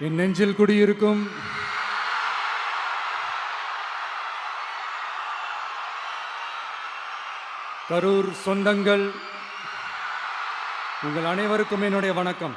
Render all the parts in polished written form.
என் நெஞ்சில் குடியிருக்கும் கரூர் சொந்தங்கள், உங்கள் அனைவருக்கும் என்னுடைய வணக்கம்.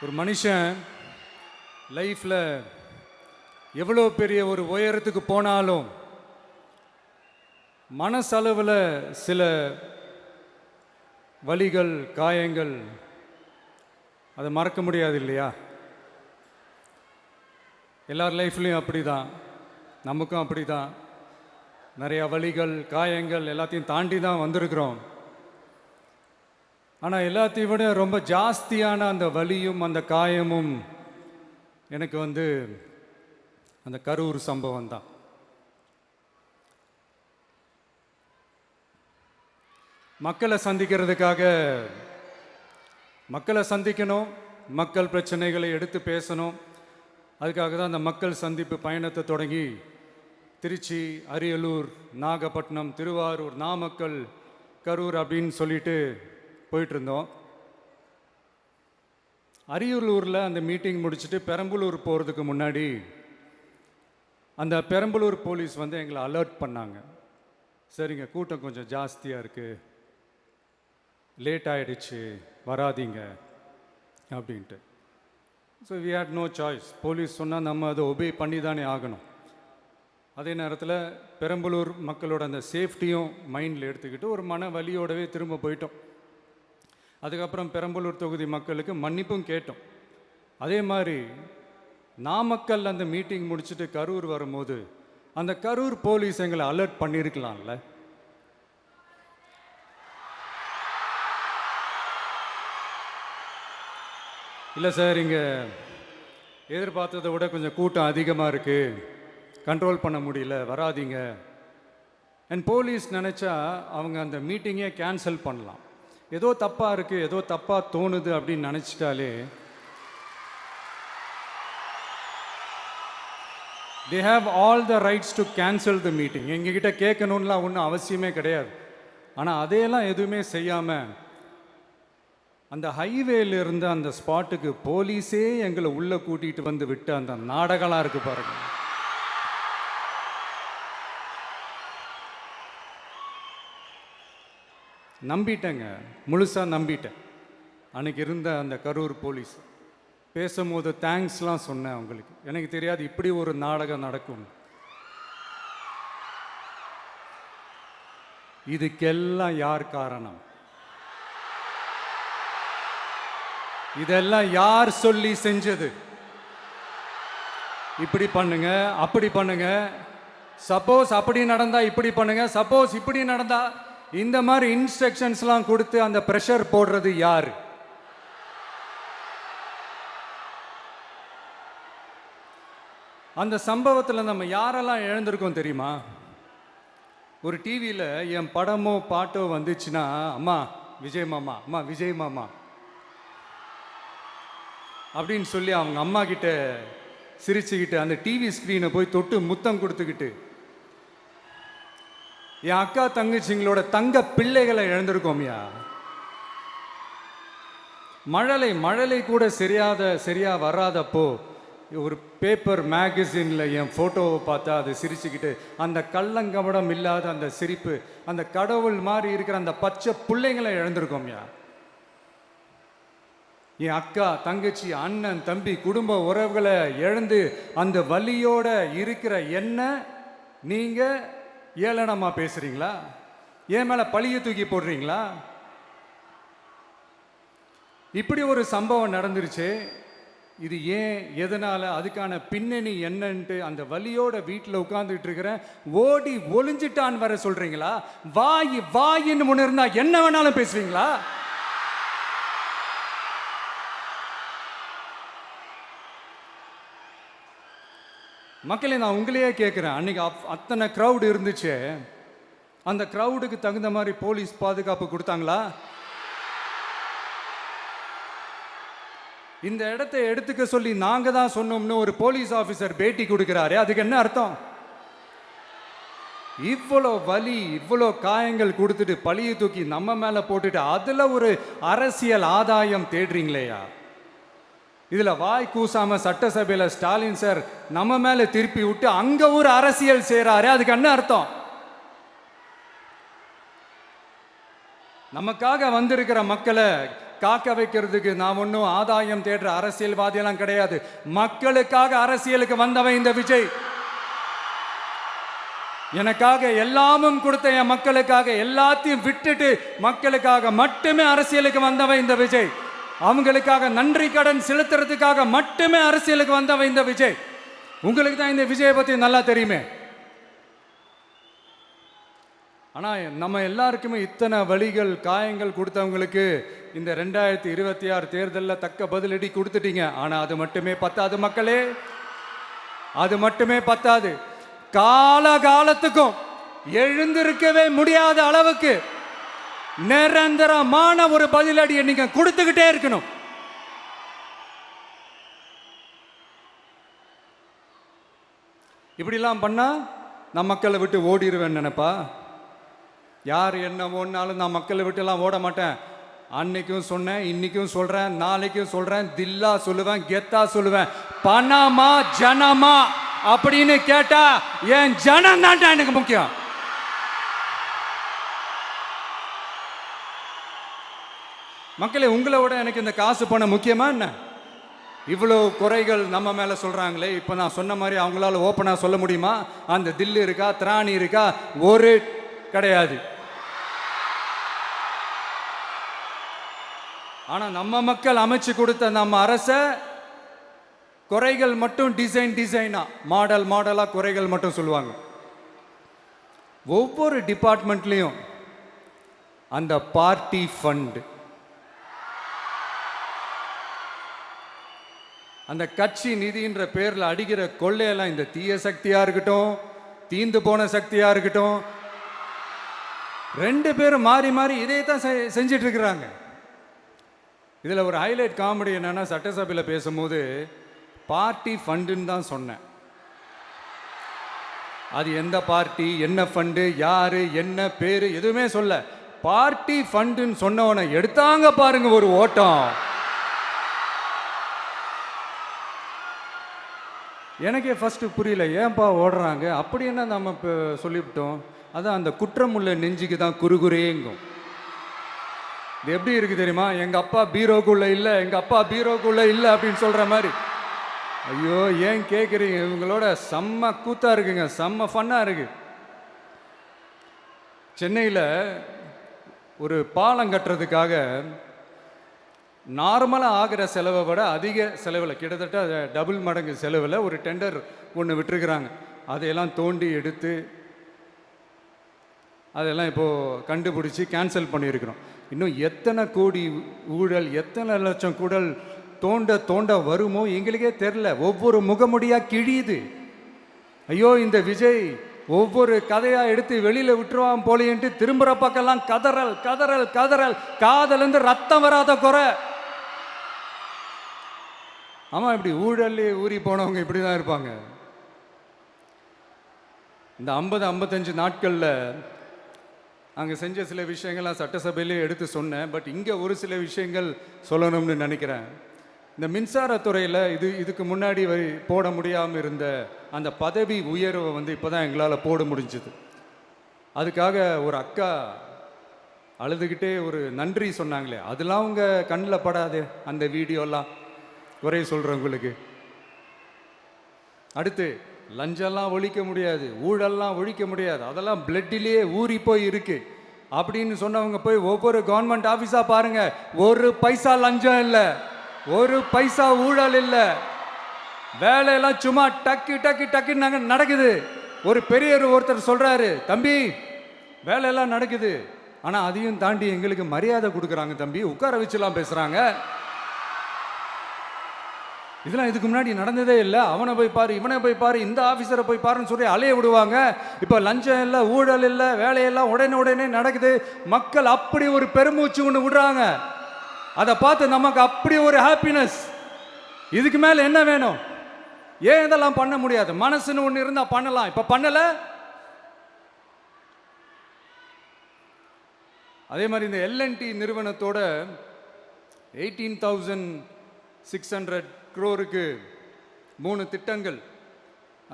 ஒரு மனுஷன் லைஃப்ல எவ்வளோ பெரிய ஒரு உயரத்துக்கு போனாலும் மனசளவில் சில வலிகள், காயங்கள் அதை மறக்க முடியாது இல்லையா? எல்லார் லைஃப்லையும் அப்படி தான், நமக்கும் அப்படி தான். நிறையா வலிகள், காயங்கள் எல்லாத்தையும் தாண்டி தான் வந்திருக்கிறோம். ஆனால் எல்லாத்தையும் விட ரொம்ப ஜாஸ்தியான அந்த வலியும் அந்த காயமும் எனக்கு அந்த கரூர் சம்பவம் தான். மக்களை சந்திக்கணும், மக்கள் பிரச்சனைகளை எடுத்து பேசணும். அதுக்காக தான் அந்த மக்கள் சந்திப்பு பயணத்தை தொடங்கி திருச்சி, அரியலூர், நாகப்பட்டினம், திருவாரூர், நாமக்கல், கரூர் அப்படின்னு சொல்லிட்டு போயிட்டுருந்தோம். அரியலூரில் அந்த மீட்டிங் முடிச்சுட்டு பெரம்பலூர் போகிறதுக்கு முன்னாடி அந்த பெரம்பலூர் போலீஸ் எங்களை அலர்ட் பண்ணாங்க. சரிங்க, கூட்டம் கொஞ்சம் ஜாஸ்தியாக இருக்குது, லேட் ஆகிடுச்சு, வராதிங்க அப்படின்ட்டு. So we had no choice. Police சொன்னால் நம்ம அதை ஒபே பண்ணி தானே ஆகணும். அதே நேரத்தில் பெரம்பலூர் மக்களோட அந்த சேஃப்டியும் மைண்டில் எடுத்துக்கிட்டு ஒரு மன வலியோடவே திரும்ப போயிட்டோம். அதுக்கப்புறம் பெரம்பலூர் தொகுதி மக்களுக்கு மன்னிப்பும் கேட்டோம். அதே மாதிரி நாமக்கல் அந்த மீட்டிங் முடிச்சுட்டு கரூர் வரும்போது அந்த கரூர் போலீஸ் எங்களை அலர்ட் பண்ணியிருக்கலாம்ல. இல்லை சார், இங்கே எதிர்பார்த்ததை விட கொஞ்சம் கூட்டம் அதிகமாக இருக்குது, கண்ட்ரோல் பண்ண முடியல, வராதிங்க. அண்ட் போலீஸ் நினச்சா அவங்க அந்த மீட்டிங்கே கேன்சல் பண்ணலாம். ஏதோ தப்பாக இருக்குது, ஏதோ தப்பாக தோணுது அப்படின்னு நினச்சிட்டாலே they have all the rights to cancel the meeting. எங்ககிட்ட கேட்கணும்லாம் ஒன்றும் அவசியமே கிடையாது. ஆனால் அதையெல்லாம் எதுவுமே செய்யாமல் அந்த ஹைவேல இருந்து அந்த ஸ்பாட்டுக்கு போலீஸே எங்களை உள்ளே கூட்டிகிட்டு வந்து விட்டு அந்த நாடகம்லாம் இருக்கு பாருங்க. நம்பிட்டேங்க, முழுசாக நம்பிட்டேன். அன்னைக்கு இருந்த அந்த கரூர் போலீஸ் பேசும்போது தேங்க்ஸ்லாம் சொன்னேன் அவங்களுக்கு. எனக்கு தெரியாது இப்படி ஒரு நாடகம் நடக்கும். இதுக்கெல்லாம் யார் காரணம்? இதெல்லாம் யார் சொல்லி செஞ்சது? இப்படி பண்ணுங்க, அப்படி பண்ணுங்க, சப்போஸ் அப்படி நடந்தா இப்படி பண்ணுங்க, சப்போஸ் இப்படி நடந்தா இந்த மாதிரி இன்ஸ்ட்ரக்ஷன்ஸ்லாம் கொடுத்து அந்த ப்ரெஷர் போடுறது யாரு? அந்த சம்பவத்தில் நம்ம யாரெல்லாம் இழந்திருக்கோம் தெரியுமா? ஒரு டிவியில் என் படமோ பாட்டோ வந்துச்சுன்னா, அம்மா விஜய் மாமா, அம்மா விஜய் மாமா அப்படின்னு சொல்லி அவங்க அம்மா கிட்ட சிரிச்சுக்கிட்டு அந்த டிவி ஸ்க்ரீனை போய் தொட்டு முத்தம் கொடுத்துக்கிட்டு என் அக்கா தங்கச்சிங்களோட தங்க பிள்ளைகளை இழந்திருக்கோம்யா. மழலை கூட சரியா வராதப்போ ஒரு பேப்பர் மேகசினில் என் ஃபோட்டோவை பார்த்தா அதை சிரிச்சுக்கிட்டு அந்த கள்ளங்கபடம் இல்லாத அந்த சிரிப்பு, அந்த கடவுள் மாதிரி இருக்கிற அந்த பச்சை பிள்ளைங்களை இழந்திருக்கோம்யா. என் அக்கா தங்கச்சி, அண்ணன், தம்பி, குடும்ப உறவுகளை இழந்து அந்த வலியோட இருக்கிற என்ன நீங்க ஏளனமா பேசுறீங்களா? என் மேல பழிய தூக்கி போடுறீங்களா? இப்படி ஒரு சம்பவம் நடந்துருச்சு. இது ஏன், எதனால, அதுக்கான பின்னணி என்னன்ட்டு அந்த வலியோட வீட்டில் உட்கார்ந்துட்டு இருக்கிறேன். ஓடி ஒளிஞ்சிட்டான்னு வர சொல்றீங்களா? வாயின்னு முன்ன இருந்தா என்ன வேணாலும் பேசுவீங்களா? மக்களே, நான் உங்களையே கேட்குறேன். அன்னைக்கு அத்தனை க்ரௌடு இருந்துச்சு, அந்த க்ரௌடுக்கு தகுந்த மாதிரி போலீஸ் பாதுகாப்பு கொடுத்தாங்களா? இந்த இடத்தை எடுத்துக்க சொல்லி நாங்க தான் சொன்னோம்னு ஒரு போலீஸ் ஆஃபீஸர் பேட்டி கொடுக்கிறாரு. அதுக்கு என்ன அர்த்தம்? இவ்வளோ வலி, இவ்வளோ காயங்கள் கொடுத்துட்டு பழியை தூக்கி நம்ம மேல போட்டுட்டு அதுல ஒரு அரசியல் ஆதாயம் தேடுறீங்களேயா? இதுல வாய் கூசாம சட்டசபையில ஸ்டாலின் சார் நம்ம மேல திருப்பி விட்டு அங்க ஒரு அரசியல் செய்றாரு. அதுக்கு என்ன அர்த்தம்? நமக்காக வந்திருக்கிற மக்களை காக்க வைக்கிறதுக்கு நான் ஒன்றும் ஆதாயம் தேடுற அரசியல்வாதியெல்லாம் கிடையாது. மக்களுக்காக அரசியலுக்கு வந்தவன் இந்த விஜய். எனக்காக எல்லாமும் கொடுத்த என் மக்களுக்காக எல்லாத்தையும் விட்டுட்டு மக்களுக்காக மட்டுமே அரசியலுக்கு வந்தவன் இந்த விஜய். அவங்களுக்காக நன்றி கடன் செலுத்துறதுக்காக மட்டுமே அரசியலுக்கு வந்தவன் இந்த விஜய். உங்களுக்கு தான் இந்த விஜயை பத்தி நல்லா தெரியுமே. ஆனா நம்ம எல்லாருக்குமே இத்தனை வலிகள் காயங்கள் கொடுத்தவங்களுக்கு இந்த 2026 தேர்தலில் தக்க பதிலடி கொடுத்துட்டீங்க. ஆனா அது மட்டுமே பத்தாது மக்களே, அது மட்டுமே பத்தாது. காலகாலத்துக்கும் எழுந்திருக்கவே முடியாத அளவுக்கு நிரந்தரமான ஒரு பதிலடியை நீங்க கொடுத்துக்கிட்டே இருக்கணும். இப்படிலாம் பண்ணா நான் மக்களை விட்டு ஓடிடுவேன் நினைப்பா? யார் என்ன ஓடினாலும் நான் மக்களை விட்டுலாம் ஓட மாட்டேன். அன்னைக்கும் சொன்னேன், இன்னைக்கும் சொல்றேன், நாளைக்கும் சொல்றேன், தில்லா சொல்லுவேன், கெத்தா சொல்லுவேன். பணமா ஜனமா அப்படின்னு கேட்டா என் ஜனம் தான்டா எனக்கு முக்கியம். மக்களே, உங்களை விட எனக்கு இந்த காசு பணம் முக்கியமா என்ன? இவ்வளோ குறைகள் நம்ம மேல சொல்றாங்களே, இப்போ நான் சொன்ன மாதிரி அவங்களால ஓப்பனா சொல்ல முடியுமா? அந்த தில்லு இருக்கா, திராணி இருக்கா? ஒரு கிடையாது. ஆனா நம்ம மக்கள் அமைச்சு கொடுத்த நம்ம அரச குறைகள் மட்டும் டிசைனா மாடல் மாடலா குறைகள் மட்டும் சொல்லுவாங்க. ஒவ்வொரு டிபார்ட்மெண்ட்லயும் அந்த பார்ட்டி ஃபண்ட், அந்த கட்சி நிதின்ற பேர்ல அடிக்கிற கொள்ளையெல்லாம் இந்த தீய சக்தியா இருக்கட்டும், தீந்து போன சக்தியா இருக்கட்டும், ரெண்டு பேரும் மாறி மாறி இதே தான் செஞ்சிட்டு இருக்கிறாங்க. இதில் ஒரு ஹைலைட் காமெடி என்னன்னா, சட்டசபையில் பேசும்போது பார்ட்டி ஃபண்டுன்னு தான் சொன்னேன். அது எந்த பார்ட்டி, என்ன ஃபண்டு, யாரு, என்ன பேரு எதுவுமே சொல்ல. பார்ட்டி ஃபண்டுன்னு சொன்னவனை எடுத்தாங்க பாருங்க ஒரு ஓட்டம். எனக்கே ஃபர்ஸ்ட் புரியல, ஏன்பா ஓடுறாங்க? அப்படி என்ன நம்ம இப்போ சொல்லிவிட்டோம்? அதான் அந்த குற்றம் உள்ள நெஞ்சுக்கு தான் குறுகுறேங்கும். இது எப்படி இருக்கு தெரியுமா? எங்க அப்பா பீரோக்குள்ள இல்லை, எங்க அப்பா பீரோக்குள்ள இல்லை அப்படின்னு சொல்ற மாதிரி. ஐயோ, ஏன் கேட்குறீங்க? இவங்களோட செம்ம கூத்தா இருக்குங்க, செம்ம ஃபன்னா இருக்கு. சென்னையில் ஒரு பாலம் கட்டுறதுக்காக நார்மலாக ஆகிற செலவை விட அதிக செலவில், கிட்டத்தட்ட டபுள் மடங்கு செலவில் ஒரு டெண்டர் ஒன்று விட்டுருக்குறாங்க. அதையெல்லாம் தோண்டி எடுத்து அதெல்லாம் இப்போது கண்டுபிடிச்சி கேன்சல் பண்ணியிருக்கிறோம். இன்னும் எத்தனை கோடி ஊழல், எத்தனை லட்சம் கூடல் தோண்ட தோண்ட வருமோ எங்களுக்கே தெரில. ஒவ்வொரு முகமுடியாக கிழியுது. ஐயோ, இந்த விஜய் ஒவ்வொரு கதையாக எடுத்து வெளியில் விட்டுருவான் போலேன்ட்டு திரும்புகிற பக்கம்லாம் கதறல் கதறல் கதறல், காதலேருந்து ரத்தம் வராத குறை. ஆமாம், இப்படி ஊழல்லே ஊறி போனவங்க இப்படி தான் இருப்பாங்க. இந்த 50-55 நாட்களில் அங்கே செஞ்ச சில விஷயங்கள்லாம் சட்டசபையிலே எடுத்து சொன்னேன். பட் இங்கே ஒரு சில விஷயங்கள் சொல்லணும்னு நினைக்கிறேன். இந்த மின்சாரத்துறையில் இதுக்கு முன்னாடி போட முடியாமல் இருந்த அந்த பதவி உயர்வை இப்போ தான் எங்களால் போட முடிஞ்சுது. அதுக்காக ஒரு அக்கா அழுதுகிட்டே ஒரு நன்றி சொன்னாங்களே, அதெல்லாம் உங்கள் கண்ணில் படாது அந்த வீடியோலாம், குறை சொல்கிறவங்களுக்கு. அடுத்து லஞ்சம்லாம் ஒழிக்க முடியாது, ஊழல்லாம் ஒழிக்க முடியாது, அதெல்லாம் பிளட்டிலேயே ஊறி போய் இருக்கு அப்படின்னு சொன்னவங்க போய் ஒவ்வொரு கவர்மெண்ட் ஆஃபீஸாக பாருங்க. ஒரு பைசா லஞ்சம் இல்லை, ஒரு பைசா ஊழல் இல்லை. வேலையெல்லாம் சும்மா டக்கு டக்கு டக்குன்னு நடக்குது. ஒரு பெரியவர் ஒருத்தர் சொல்றாரு, தம்பி வேலையெல்லாம் நடக்குது, ஆனால் அதையும் தாண்டி எங்களுக்கு மரியாதை கொடுக்குறாங்க தம்பி, உட்கார வச்சுலாம் பேசுகிறாங்க. இதெல்லாம் இதுக்கு முன்னாடி நடந்ததே இல்லை. அவனை போய் பாரு, இவனை போய் பாரு, இந்த ஆஃபீஸரை போய் பாருன்னு சொல்லி அலைய விடுவாங்க. இப்போ லஞ்சம் இல்லை, ஊழல் இல்லை, வேலையெல்லாம் உடனே நடக்குது. மக்கள் அப்படி ஒரு பெருமூச்சு ஒன்று விடுறாங்க. அதை பார்த்து நமக்கு அப்படி ஒரு ஹாப்பினஸ். இதுக்கு மேலே என்ன வேணும்? ஏன் இதெல்லாம் பண்ண முடியாது? மனசுன்னு ஒன்று இருந்தால் பண்ணலாம். இப்போ பண்ணலை. அதே மாதிரி இந்த எல்என்டி நிறுவனத்தோட 18,600 crore 3 திட்டங்கள்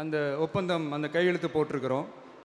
அந்த ஒப்பந்தம் அந்த கையெழுத்து போட்டிருக்கிறோம்.